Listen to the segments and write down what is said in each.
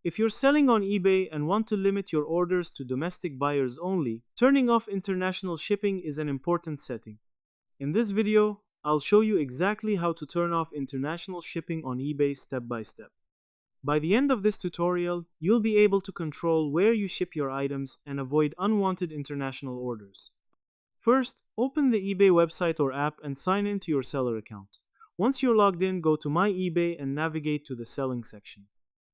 If you're selling on eBay and want to limit your orders to domestic buyers only, turning off international shipping is an important setting. In this video, I'll show you exactly how to turn off international shipping on eBay step by step. By the end of this tutorial, you'll be able to control where you ship your items and avoid unwanted international orders. First, open the eBay website or app and sign in to your seller account. Once you're logged in, go to My eBay and navigate to the Selling section.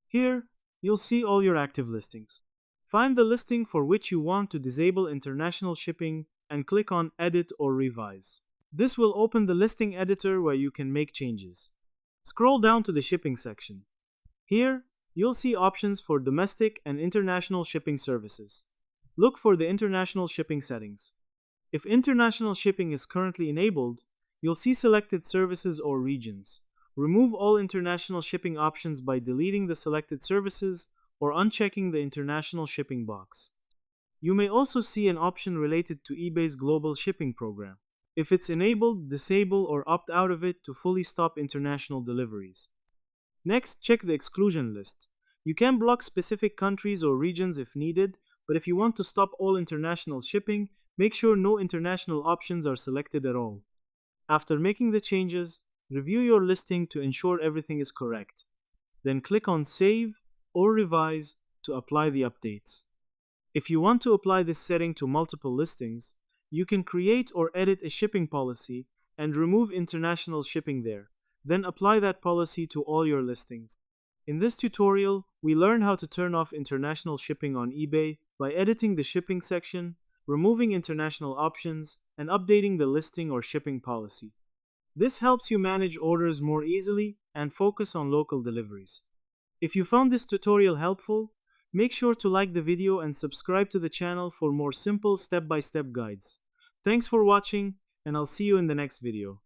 Here, you'll see all your active listings. Find the listing for which you want to disable international shipping and click on Edit or Revise. This will open the listing editor where you can make changes. Scroll down to the Shipping section. Here, you'll see options for domestic and international shipping services. Look for the international shipping settings. If international shipping is currently enabled, you'll see selected services or regions. Remove all international shipping options by deleting the selected services or unchecking the international shipping box. You may also see an option related to eBay's global shipping program. If it's enabled, disable or opt out of it to fully stop international deliveries. Next, check the exclusion list. You can block specific countries or regions if needed, but if you want to stop all international shipping, make sure no international options are selected at all. After making the changes, review your listing to ensure everything is correct. Then click on Save or Revise to apply the updates. If you want to apply this setting to multiple listings, you can create or edit a shipping policy and remove international shipping there. Then apply that policy to all your listings. In this tutorial, we learn how to turn off international shipping on eBay by editing the shipping section, removing international options, and updating the listing or shipping policy. This helps you manage orders more easily and focus on local deliveries. If you found this tutorial helpful, make sure to like the video and subscribe to the channel for more simple step-by-step guides. Thanks for watching, and I'll see you in the next video.